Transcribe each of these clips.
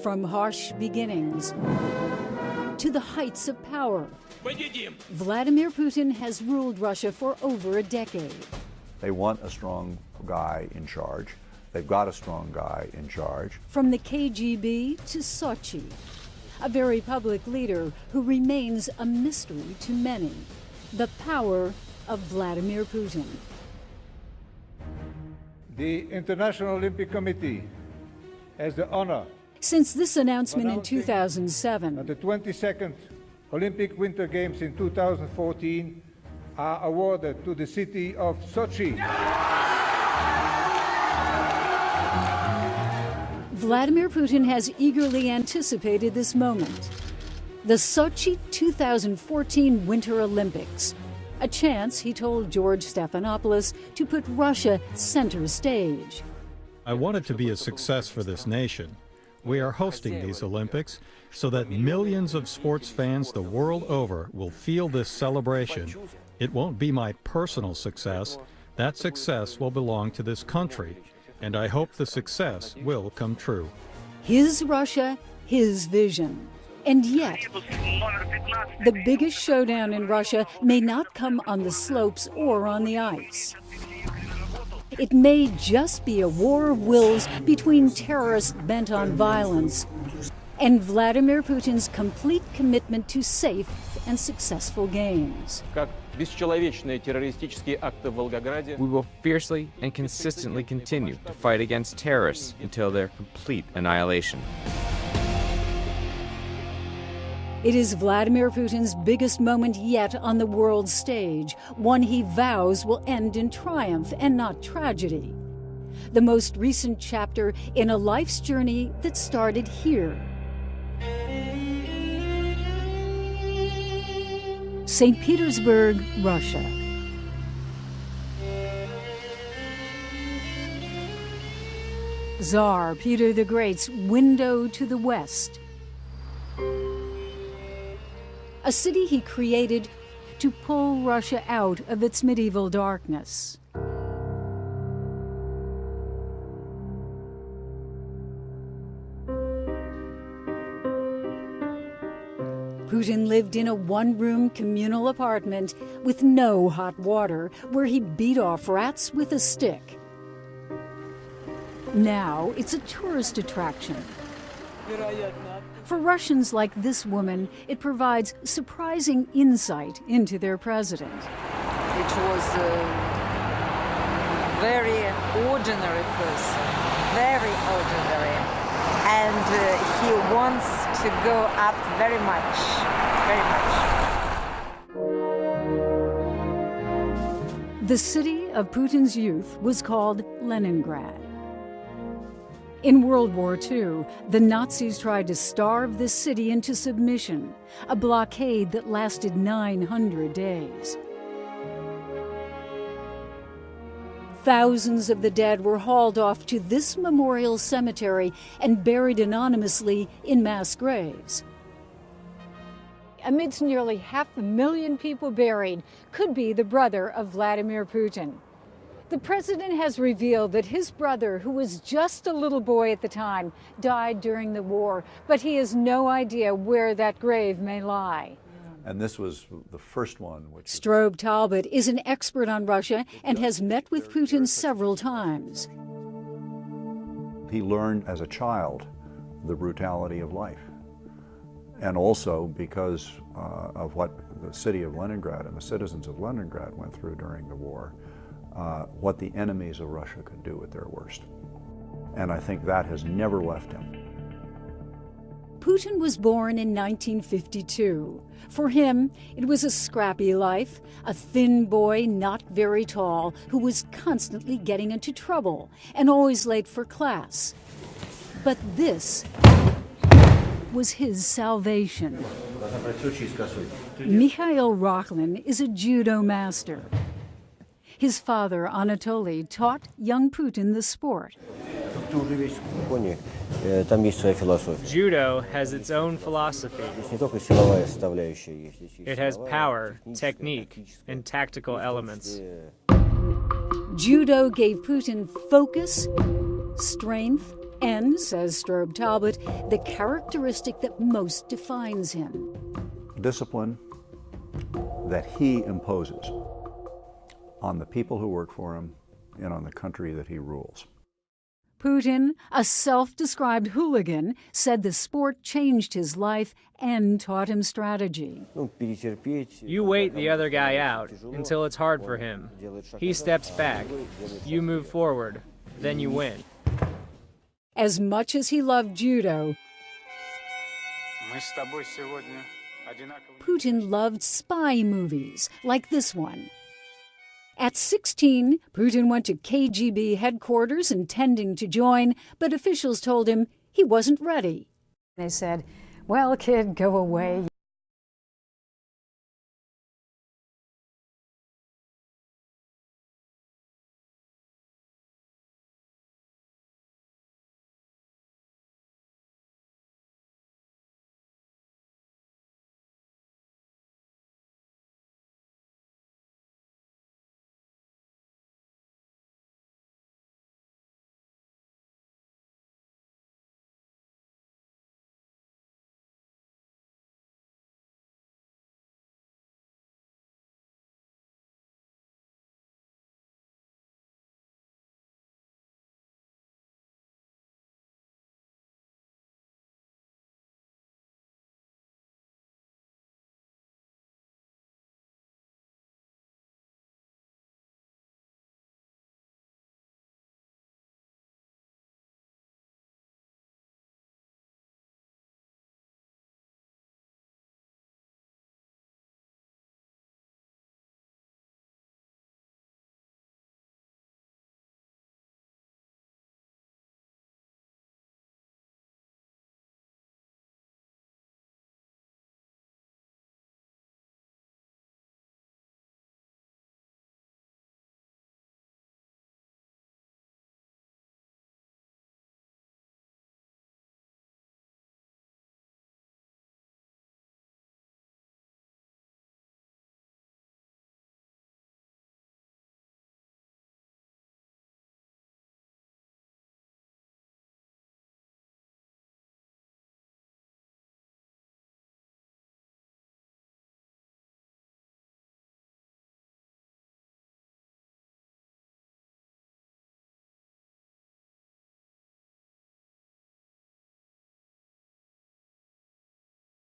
From harsh beginnings to the heights of power, Vladimir Putin has ruled Russia for over a decade. They want a strong guy in charge. They've got a strong guy in charge. From the KGB to Sochi, a very public leader who remains a mystery to many. The power of Vladimir Putin. The International Olympic Committee has the honor. Since this announcement in 2007, the 22nd Olympic Winter Games in 2014 are awarded to the city of Sochi. Vladimir Putin has eagerly anticipated this moment. The Sochi 2014 Winter Olympics. A chance, he told George Stephanopoulos, to put Russia center stage. I want it to be a success for this nation. We are hosting these Olympics so that millions of sports fans the world over will feel this celebration. It won't be my personal success. That success will belong to this country, and I hope the success will come true. His Russia, his vision. And yet, the biggest showdown in Russia may not come on the slopes or on the ice. It may just be a war of wills between terrorists bent on violence and Vladimir Putin's complete commitment to safe and successful games. We will fiercely and consistently continue to fight against terrorists until their complete annihilation. It is Vladimir Putin's biggest moment yet on the world stage, one he vows will end in triumph and not tragedy. The most recent chapter in a life's journey that started here. St. Petersburg, Russia. Tsar Peter the Great's window to the West. A city he created to pull Russia out of its medieval darkness. Putin lived in a one-room communal apartment with no hot water, where he beat off rats with a stick. Now it's a tourist attraction. For Russians like this woman, it provides surprising insight into their president. It was a very ordinary person, very ordinary. And he wants to go up very much, very much. The city of Putin's youth was called Leningrad. In World War II, the Nazis tried to starve this city into submission, a blockade that lasted 900 days. Thousands of the dead were hauled off to this memorial cemetery and buried anonymously in mass graves. Amidst nearly 500,000 people buried could be the brother of Vladimir Putin. The president has revealed that his brother, who was just a little boy at the time, died during the war, but he has no idea where that grave may lie. And this was the first one. Strobe Talbot is an expert on Russia and has met with Putin several times. He learned as a child the brutality of life. And also because of what the city of Leningrad and the citizens of Leningrad went through during the war, what the enemies of Russia could do at their worst. And I think that has never left him. Putin was born in 1952. For him, it was a scrappy life, a thin boy, not very tall, who was constantly getting into trouble and always late for class. But this was his salvation. Mikhail Rokhlin is a judo master. His father, Anatoly, taught young Putin the sport. Judo has its own philosophy. It has power, technique, and tactical elements. Judo gave Putin focus, strength, and, says Strobe Talbot, the characteristic that most defines him. Discipline that he imposes on the people who work for him and on the country that he rules. Putin, a self-described hooligan, said the sport changed his life and taught him strategy. You wait the other guy out until it's hard for him. He steps back. You move forward. Then you win. As much as he loved judo, Putin loved spy movies like this one. At 16, Putin went to KGB headquarters intending to join, but officials told him he wasn't ready. They said, "Well, kid, go away."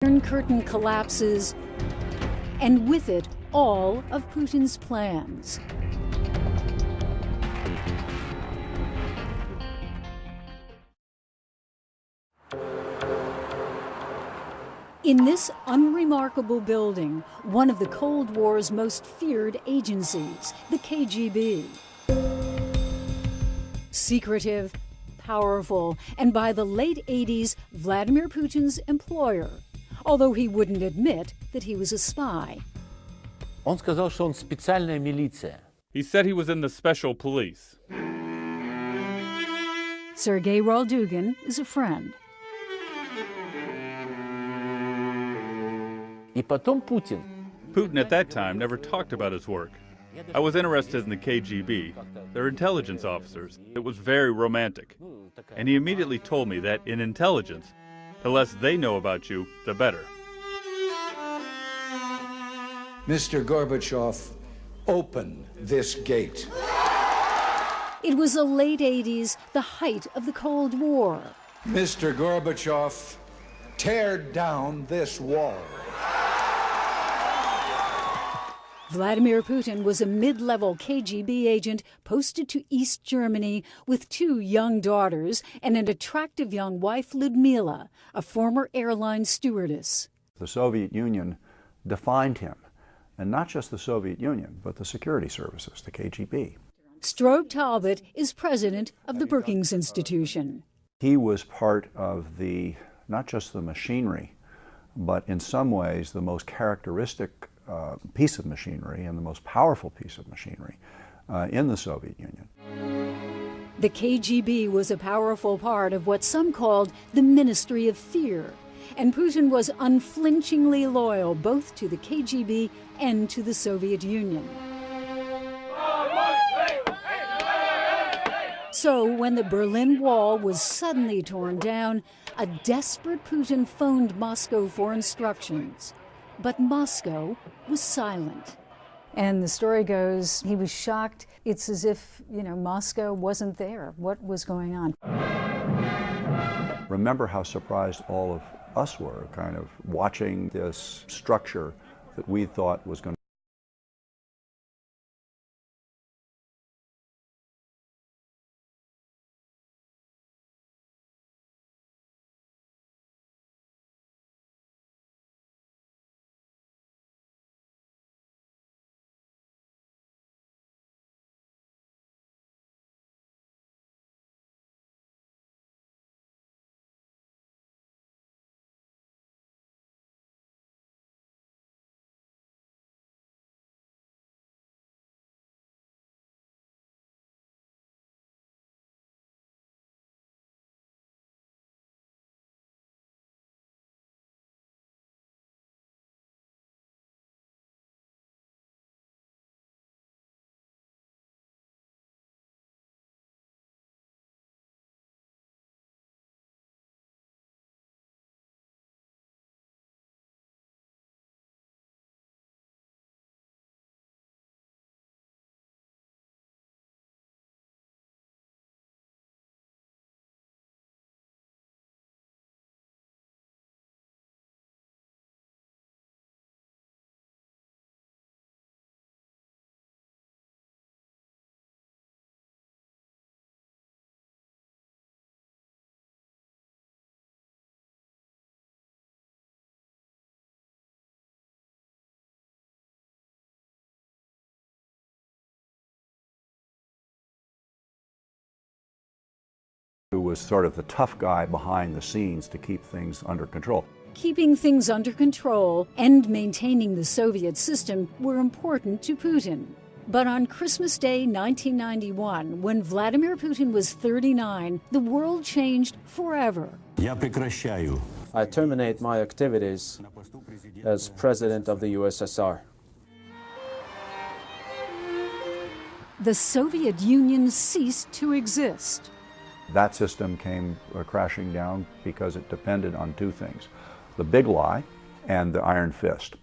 The Iron Curtain collapses, and with it, all of Putin's plans. In this unremarkable building, one of the Cold War's most feared agencies, the KGB. Secretive, powerful, and by the late 80s, Vladimir Putin's employer, although he wouldn't admit that he was a spy. Он сказал, что он специальная милиция. He said he was in the special police. Sergei Roldugin is a friend. И потом Путин. Putin at that time never talked about his work. I was interested in the KGB. They're intelligence officers. It was very romantic. And he immediately told me that in intelligence, the less they know about you, the better. Mr. Gorbachev, open this gate. It was the late 80s, the height of the Cold War. Mr. Gorbachev, tear down this wall. Vladimir Putin was a mid-level KGB agent posted to East Germany with 2 young daughters and an attractive young wife, Ludmila, a former airline stewardess. The Soviet Union defined him, and not just the Soviet Union, but the security services, the KGB. Strobe Talbot is president of the Brookings Institution. He was part of the, not just the machinery, but in some ways the most characteristic piece of machinery and the most powerful piece of machinery in the Soviet Union. The KGB was a powerful part of what some called the Ministry of Fear, and Putin was unflinchingly loyal both to the KGB and to the Soviet Union. So when the Berlin Wall was suddenly torn down, a desperate Putin phoned Moscow for instructions. But Moscow was silent. And the story goes, he was shocked. It's as if, Moscow wasn't there. What was going on? Remember how surprised all of us were, kind of watching this structure that we thought was going to who was sort of the tough guy behind the scenes to keep things under control. Keeping things under control and maintaining the Soviet system were important to Putin. But on Christmas Day 1991, when Vladimir Putin was 39, the world changed forever. I terminate my activities as President of the USSR. The Soviet Union ceased to exist. That system came crashing down because it depended on two things: the big lie and the iron fist.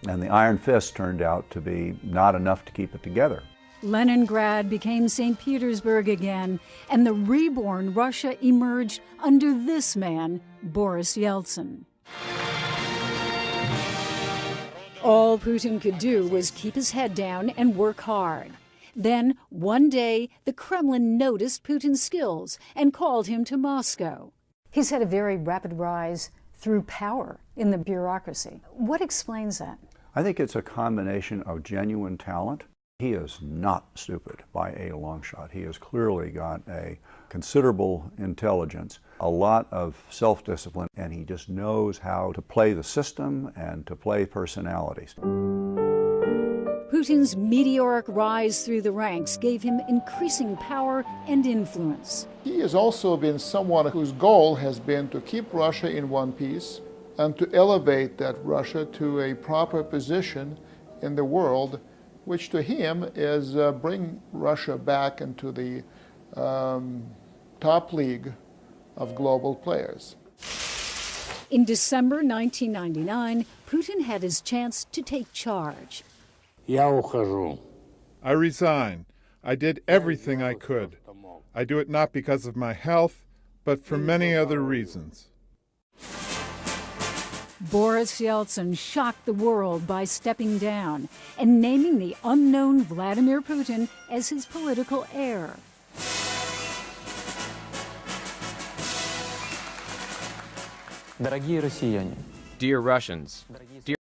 And the iron fist turned out to be not enough to keep it together. Leningrad became St. Petersburg again, and the reborn Russia emerged under this man, Boris Yeltsin. All Putin could do was keep his head down and work hard. Then, one day, the Kremlin noticed Putin's skills and called him to Moscow. He's had a very rapid rise through power in the bureaucracy. What explains that? I think it's a combination of genuine talent. He is not stupid by a long shot. He has clearly got a considerable intelligence, a lot of self-discipline, and he just knows how to play the system and to play personalities. Putin's meteoric rise through the ranks gave him increasing power and influence. He has also been someone whose goal has been to keep Russia in one piece and to elevate that Russia to a proper position in the world, which to him is bring Russia back into the top league of global players. In December 1999, Putin had his chance to take charge. I resign. I did everything I could. I do it not because of my health, but for many other reasons. Boris Yeltsin shocked the world by stepping down and naming the unknown Vladimir Putin as his political heir. Dear Russians, dear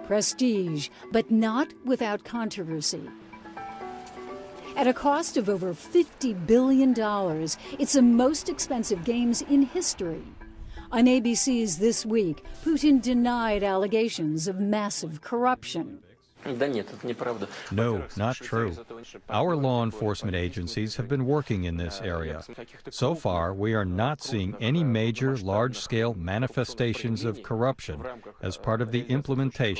prestige, but not without controversy. At a cost of over $50 billion, it's the most expensive games in history. On ABC's This Week, Putin denied allegations of massive corruption. No, not true. Our law enforcement agencies have been working in this area. So far, we are not seeing any major, large-scale manifestations of corruption as part of the implementation